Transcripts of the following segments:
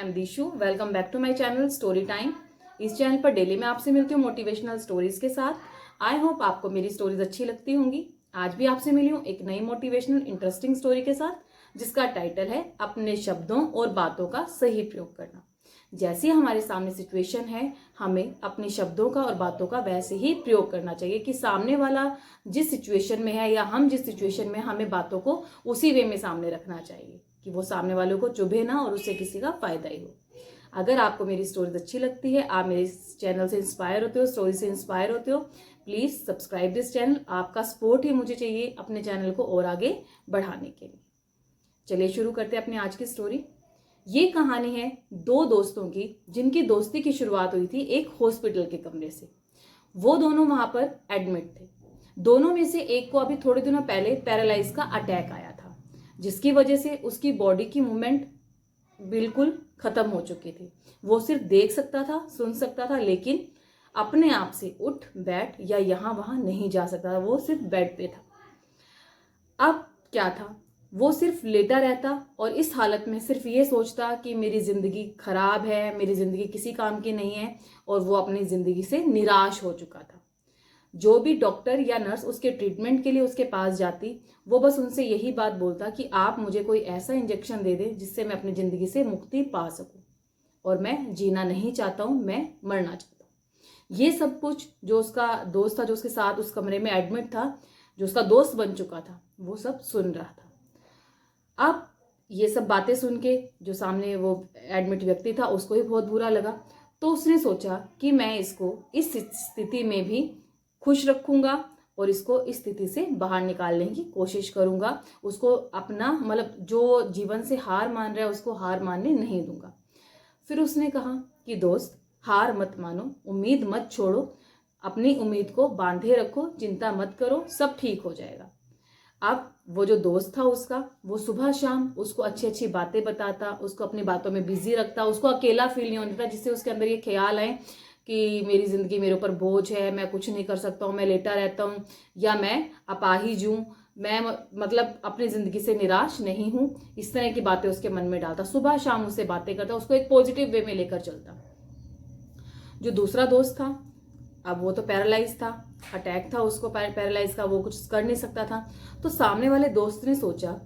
I am Dishu. Welcome back to my channel story time. इस चैनल पर डेली मैं आपसे मिलती हूँ मोटिवेशनल स्टोरीज के साथ। आई होप आपको मेरी स्टोरीज अच्छी लगती होंगी। आज भी आपसे मिली हूँ एक नई मोटिवेशनल इंटरेस्टिंग स्टोरी के साथ, जिसका टाइटल है अपने शब्दों और बातों का सही प्रयोग करना। जैसी हमारे सामने सिचुएशन है, हमें अपने शब्दों का और बातों का वैसे ही प्रयोग करना चाहिए कि सामने वाला जिस सिचुएशन में है या हम जिस सिचुएशन में, हमें बातों को उसी वे में सामने रखना चाहिए कि वो सामने वालों को चुभे ना और उससे किसी का फायदा ही हो। अगर आपको मेरी स्टोरीज अच्छी लगती है, आप मेरे चैनल से इंस्पायर होते हो, स्टोरी से इंस्पायर होते हो, प्लीज सब्सक्राइब दिस चैनल। आपका सपोर्ट ही मुझे चाहिए अपने चैनल को और आगे बढ़ाने के लिए। चलिए शुरू करते हैं अपनी आज की स्टोरी। ये कहानी है दो दोस्तों की, जिनकी दोस्ती की शुरुआत हुई थी एक हॉस्पिटल के कमरे से। वो दोनों वहां पर एडमिट थे। दोनों में से एक को अभी थोड़े दिनों पहले पैरालाइज का अटैक आया था, जिसकी वजह से उसकी बॉडी की मूवमेंट बिल्कुल खत्म हो चुकी थी। वो सिर्फ देख सकता था, सुन सकता था, लेकिन अपने आप से उठ बैठ या यहां वहां नहीं जा सकता था। वो सिर्फ बेड पे था। अब क्या था, वो सिर्फ लेटा रहता और इस हालत में सिर्फ ये सोचता कि मेरी जिंदगी खराब है, मेरी जिंदगी किसी काम की नहीं है, और वो अपनी जिंदगी से निराश हो चुका था। जो भी डॉक्टर या नर्स उसके ट्रीटमेंट के लिए उसके पास जाती, वो बस उनसे यही बात बोलता कि आप मुझे कोई ऐसा इंजेक्शन दे दें जिससे मैं अपनी जिंदगी से मुक्ति पा सकूं, और मैं जीना नहीं चाहता हूं, मैं मरना चाहता हूं। ये सब कुछ जो उसका दोस्त था, जो उसके साथ उस कमरे में एडमिट था, जो उसका दोस्त बन चुका था, वो सब सुन रहा था। अब ये सब बातें सुन के जो सामने वो एडमिट व्यक्ति था, उसको भी बहुत बुरा लगा। तो उसने सोचा कि मैं इसको इस स्थिति में भी खुश रखूंगा और इसको इस स्थिति से बाहर निकालने की कोशिश करूंगा। उसको अपना मतलब जो जीवन से हार मान रहा है, उसको हार मानने नहीं दूंगा। फिर उसने कहा कि दोस्त, हार मत मानो, उम्मीद मत छोड़ो, अपनी उम्मीद को बांधे रखो, चिंता मत करो, सब ठीक हो जाएगा। अब वो जो दोस्त था उसका, वो सुबह शाम उसको अच्छी अच्छी बातें बताता, उसको अपनी बातों में बिजी रखता, उसको अकेला फील नहीं होने देता, जिससे उसके अंदर ये ख्याल आए कि मेरी जिंदगी मेरे ऊपर बोझ है, मैं कुछ नहीं कर सकता हूँ, मैं लेटा रहता हूँ, या मैं अपाहिज हूँ, मैं मतलब अपनी जिंदगी से निराश नहीं हूँ। इस तरह की बातें उसके मन में डालता, सुबह शाम उससे बातें करता, उसको एक पॉजिटिव वे में लेकर चलता। जो दूसरा दोस्त था, अब वो तो पैरालाइज था, अटैक था उसको पैरालाइज का, वो कुछ कर नहीं सकता था। तो सामने वाले दोस्त ने सोचा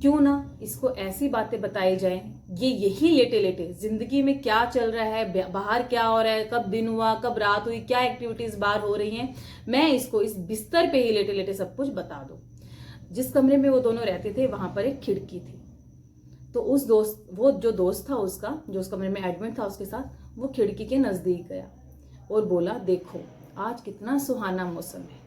क्यों ना इसको ऐसी बातें बताई जाए, ये यही लेटे लेटे जिंदगी में क्या चल रहा है, बाहर क्या हो रहा है, कब दिन हुआ, कब रात हुई, क्या एक्टिविटीज बाहर हो रही हैं, मैं इसको इस बिस्तर पे ही लेटे लेटे सब कुछ बता दूं। जिस कमरे में वो दोनों रहते थे, वहां पर एक खिड़की थी। तो वो जो दोस्त था उसका, जो उस कमरे में एडमिट था उसके साथ, वो खिड़की के नजदीक गया और बोला, देखो आज कितना सुहाना मौसम है,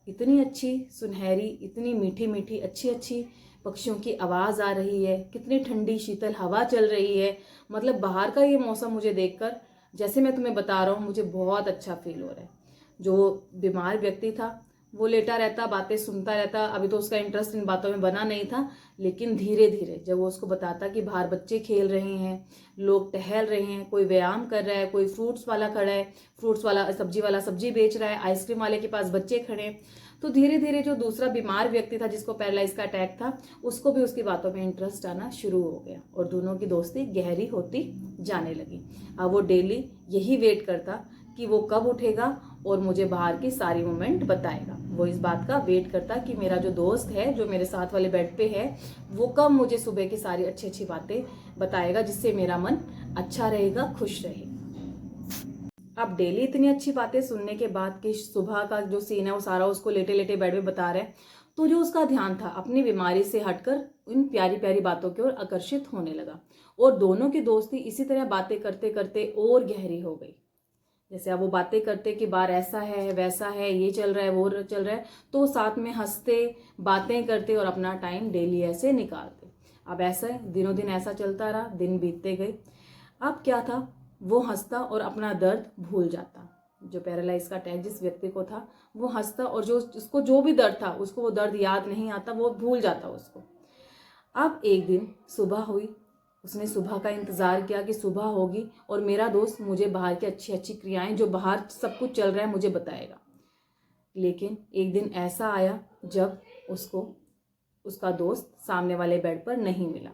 इतनी अच्छी सुनहरी, इतनी मीठी मीठी अच्छी अच्छी पक्षियों की आवाज आ रही है, कितनी ठंडी शीतल हवा चल रही है। मतलब बाहर का ये मौसम मुझे देखकर, जैसे मैं तुम्हें बता रहा हूँ, मुझे बहुत अच्छा फील हो रहा है। जो बीमार व्यक्ति था वो लेटा रहता, बातें सुनता रहता। अभी तो उसका इंटरेस्ट इन बातों में बना नहीं था, लेकिन धीरे धीरे जब वो उसको बताता कि बाहर बच्चे खेल रहे हैं, लोग टहल रहे हैं, कोई व्यायाम कर रहा है, कोई फ्रूट्स वाला खड़ा है, फ्रूट्स वाला सब्जी बेच रहा है, आइसक्रीम वाले के पास बच्चे खड़े हैं, तो धीरे धीरे जो दूसरा बीमार व्यक्ति था, जिसको पैरालाइज का अटैक था, उसको भी उसकी बातों में इंटरेस्ट आना शुरू हो गया और दोनों की दोस्ती गहरी होती जाने लगी। अब वो डेली यही वेट करता कि वो कब उठेगा और मुझे बाहर की सारी मूवमेंट बताएगा। वो इस बात का वेट करता कि मेरा जो दोस्त है, जो मेरे साथ वाले बेड पे है, वो कब मुझे सुबह की सारी अच्छी अच्छी बातें बताएगा, जिससे मेरा मन अच्छा रहेगा, खुश रहेगा। अब डेली इतनी अच्छी बातें सुनने के बाद कि सुबह का जो सीन है वो सारा उसको लेटे लेटे बेड में बता रहे हैं, तो जो उसका ध्यान था अपनी बीमारी से हटकर इन प्यारी प्यारी बातों की ओर आकर्षित होने लगा, और दोनों की दोस्ती इसी तरह बातें करते करते और गहरी हो गई। जैसे अब वो बातें करते कि बाहर ऐसा है, वैसा है, ये चल रहा है, वो चल रहा है, तो वो साथ में हंसते, बातें करते और अपना टाइम डेली ऐसे निकालते। अब ऐसा दिनों दिन ऐसा चलता रहा, दिन बीतते गए। अब क्या था, वो हंसता और अपना दर्द भूल जाता। जो पैरालाइज का अटैक जिस व्यक्ति को था, वो हंसता और जो उसको जो भी दर्द था, उसको वो दर्द याद नहीं आता, वो भूल जाता उसको। अब एक दिन सुबह हुई, उसने सुबह का इंतजार किया कि सुबह होगी और मेरा दोस्त मुझे बाहर की अच्छी अच्छी क्रियाएं, जो बाहर सब कुछ चल रहा है, मुझे बताएगा। लेकिन एक दिन ऐसा आया जब उसको उसका दोस्त सामने वाले बेड पर नहीं मिला।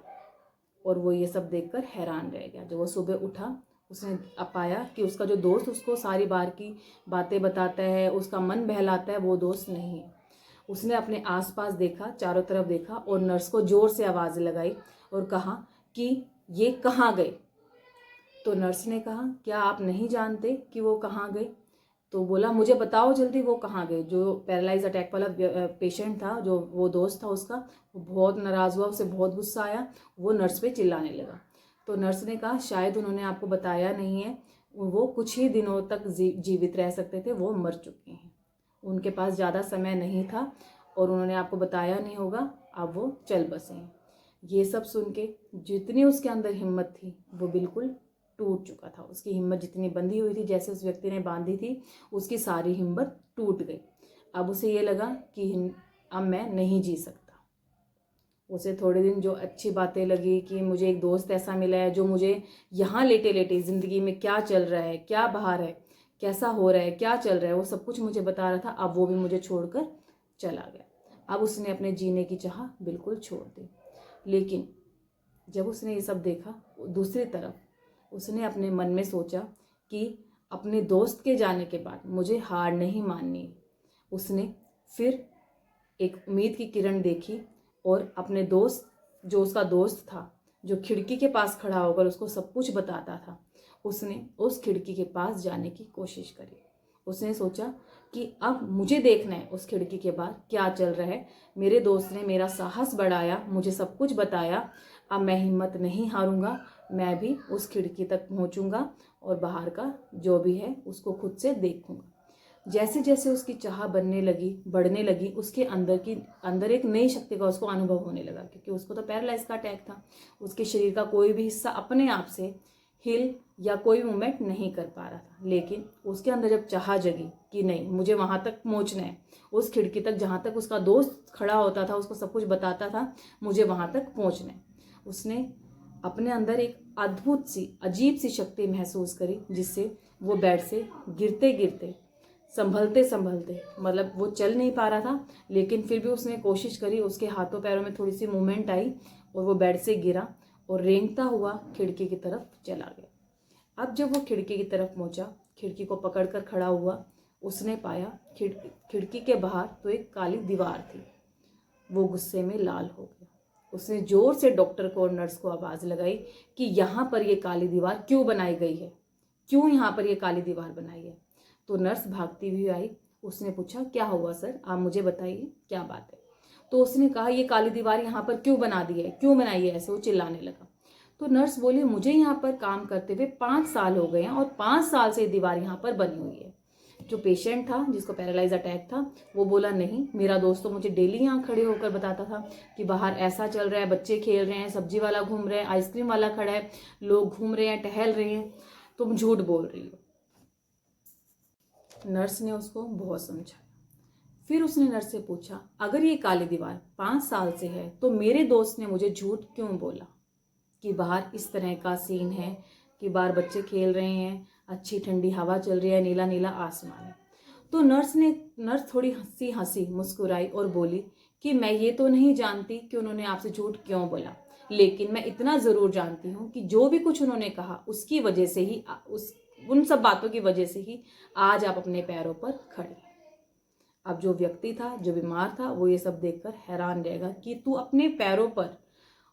और वो ये सब देखकर हैरान रह गया। जब वो सुबह उठा, उसने पाया कि उसका जो दोस्त उसको सारी बार की बातें बताता है, उसका मन बहलाता है, वो दोस्त नहीं है। उसने अपने आसपास देखा, चारों तरफ देखा और नर्स को जोर से आवाज़ लगाई और कहा कि ये कहाँ गए। तो नर्स ने कहा, क्या आप नहीं जानते कि वो कहाँ गए? तो बोला, मुझे बताओ जल्दी वो कहाँ गए। जो पैरालाइज अटैक वाला पेशेंट था, जो वो दोस्त था उसका, वो बहुत नाराज़ हुआ, उसे बहुत गुस्सा आया, वो नर्स पे चिल्लाने लगा। तो नर्स ने कहा, शायद उन्होंने आपको बताया नहीं है, वो कुछ ही दिनों तक जीवित रह सकते थे, वो मर चुके हैं, उनके पास ज़्यादा समय नहीं था और उन्होंने आपको बताया नहीं होगा, अब वो चल बसे हैं। ये सब सुन के जितनी उसके अंदर हिम्मत थी वो बिल्कुल टूट चुका था। उसकी हिम्मत जितनी बंधी हुई थी, जैसे उस व्यक्ति ने बांधी थी, उसकी सारी हिम्मत टूट गई। अब उसे ये लगा कि अब मैं नहीं जी सकता। उसे थोड़े दिन जो अच्छी बातें लगी कि मुझे एक दोस्त ऐसा मिला है जो मुझे यहाँ लेटे लेटे ज़िंदगी में क्या चल रहा है, क्या बाहर है, कैसा हो रहा है, क्या चल रहा है, वो सब कुछ मुझे बता रहा था, अब वो भी मुझे छोड़कर चला गया। अब उसने अपने जीने की चाह बिल्कुल छोड़ दी। लेकिन जब उसने ये सब देखा, दूसरी तरफ उसने अपने मन में सोचा कि अपने दोस्त के जाने के बाद मुझे हार नहीं माननी। उसने फिर एक उम्मीद की किरण देखी और अपने दोस्त, जो उसका दोस्त था, जो खिड़की के पास खड़ा होकर उसको सब कुछ बताता था, उसने उस खिड़की के पास जाने की कोशिश करी। उसने सोचा कि अब मुझे देखना है उस खिड़की के बाहर क्या चल रहा है। मेरे दोस्त ने मेरा साहस बढ़ाया, मुझे सब कुछ बताया, अब मैं हिम्मत नहीं हारूंगा, मैं भी उस खिड़की तक पहुंचूंगा और बाहर का जो भी है उसको खुद से देखूंगा। जैसे जैसे उसकी चाह बनने लगी, बढ़ने लगी, उसके अंदर एक नई शक्ति का उसको अनुभव होने लगा, क्योंकि उसको तो पैरालाइज का अटैक था। उसके शरीर का कोई भी हिस्सा अपने आप से हिल या कोई मूवमेंट नहीं कर पा रहा था। लेकिन उसके अंदर जब चाह जगी कि नहीं, मुझे वहाँ तक पहुँचना है, उस खिड़की तक जहाँ तक उसका दोस्त खड़ा होता था, उसको सब कुछ बताता था, मुझे वहाँ तक पहुँचना है। उसने अपने अंदर एक अद्भुत सी, अजीब सी शक्ति महसूस करी, जिससे वो बेड से गिरते गिरते, संभलते संभलते, मतलब वो चल नहीं पा रहा था, लेकिन फिर भी उसने कोशिश करी, उसके हाथों पैरों में थोड़ी सी मूवमेंट आई और वो बेड से गिरा और रेंगता हुआ खिड़की की तरफ चला गया। अब जब वो खिड़की की तरफ पहुंचा, खिड़की को पकड़कर खड़ा हुआ, उसने पाया खिड़की के बाहर तो एक काली दीवार थी। वो गुस्से में लाल हो गया। उसने जोर से डॉक्टर को और नर्स को आवाज़ लगाई कि यहाँ पर ये काली दीवार क्यों बनाई गई है, क्यों यहाँ पर ये काली दीवार बनाई है। तो नर्स भागती हुई आई। उसने पूछा, क्या हुआ सर, आप मुझे बताइए क्या बात है। तो उसने कहा, ये काली दीवार यहाँ पर क्यों बना दी है, क्यों बनाई है ऐसे। वो चिल्लाने लगा। तो नर्स बोली, मुझे यहाँ पर काम करते हुए 5 साल हो गए हैं और 5 साल से दीवार यहाँ पर बनी हुई है। जो पेशेंट था, जिसको पैरालाइज अटैक था, वो बोला, नहीं, मेरा दोस्त तो मुझे डेली यहाँ खड़े होकर बताता था कि बाहर ऐसा चल रहा है, बच्चे खेल रहे हैं, सब्जी वाला घूम रहे हैं, आइसक्रीम वाला खड़ा है, लोग घूम रहे हैं, टहल रहे हैं, तुम झूठ बोल रही हो। नर्स ने उसको बहुत समझाया। फिर उसने नर्स से पूछा, अगर ये काली दीवार 5 साल से है तो मेरे दोस्त ने मुझे झूठ क्यों बोला कि बाहर इस तरह का सीन है, कि बाहर बच्चे खेल रहे हैं, अच्छी ठंडी हवा चल रही है, नीला नीला आसमान है। तो नर्स थोड़ी हंसी मुस्कुराई और बोली कि मैं ये तो नहीं जानती कि उन्होंने आपसे झूठ क्यों बोला, लेकिन मैं इतना ज़रूर जानती हूँ कि जो भी कुछ उन्होंने कहा उसकी वजह से ही, उन सब बातों की वजह से ही आज आप अपने पैरों पर खड़े। अब जो व्यक्ति था, जो बीमार था, वो ये सब देखकर हैरान रहेगा कि तू अपने पैरों पर,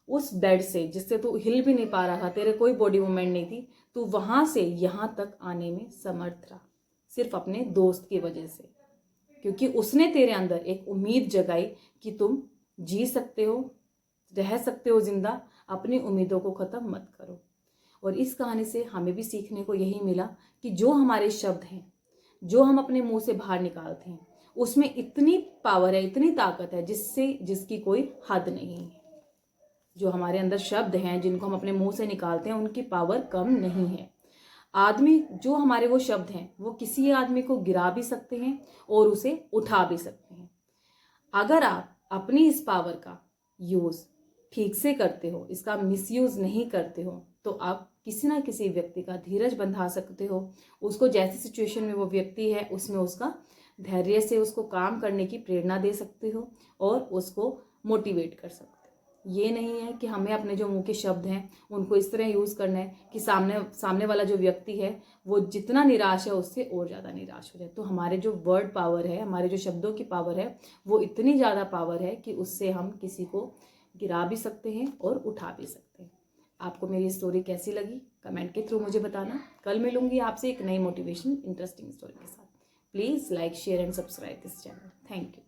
उस बेड से जिससे तू हिल भी नहीं पा रहा था, तेरे कोई बॉडी मूवमेंट नहीं थी, तू वहां से यहाँ तक आने में समर्थ रहा, सिर्फ अपने दोस्त की वजह से, क्योंकि उसने तेरे अंदर एक उम्मीद जगाई कि तुम जी सकते हो, रह सकते हो जिंदा, अपनी उम्मीदों को ख़त्म मत करो। और इस कहानी से हमें भी सीखने को यही मिला कि जो हमारे शब्द हैं, जो हम अपने मुंह से बाहर निकालते हैं, उसमें इतनी पावर है, इतनी ताकत है, जिसकी कोई हद नहीं है। जो हमारे अंदर शब्द हैं, जिनको हम अपने मुंह से निकालते हैं, उनकी पावर कम नहीं है। आदमी, जो हमारे वो शब्द हैं, वो किसी आदमी को गिरा भी सकते हैं और उसे उठा भी सकते हैं। अगर आप अपनी इस पावर का यूज ठीक से करते हो, इसका मिसयूज नहीं करते हो, तो आप किसी ना किसी व्यक्ति का धीरज बंधा सकते हो। उसको जैसी सिचुएशन में वो व्यक्ति है, उसमें उसका धैर्य से उसको काम करने की प्रेरणा दे सकते हो और उसको मोटिवेट कर सकते हो। ये नहीं है कि हमें अपने जो मुंह के शब्द हैं उनको इस तरह यूज़ करना है कि सामने वाला जो व्यक्ति है वो जितना निराश है उससे और ज़्यादा निराश हो जाए। तो हमारे जो वर्ड पावर है, हमारे जो शब्दों की पावर है, वो इतनी ज़्यादा पावर है कि उससे हम किसी को गिरा भी सकते हैं और उठा भी सकते हैं। आपको मेरी स्टोरी कैसी लगी कमेंट के थ्रू मुझे बताना। कल मिलूंगी आपसे एक नई मोटिवेशन इंटरेस्टिंग स्टोरी के साथ। Please like share and subscribe this channel. Thank you.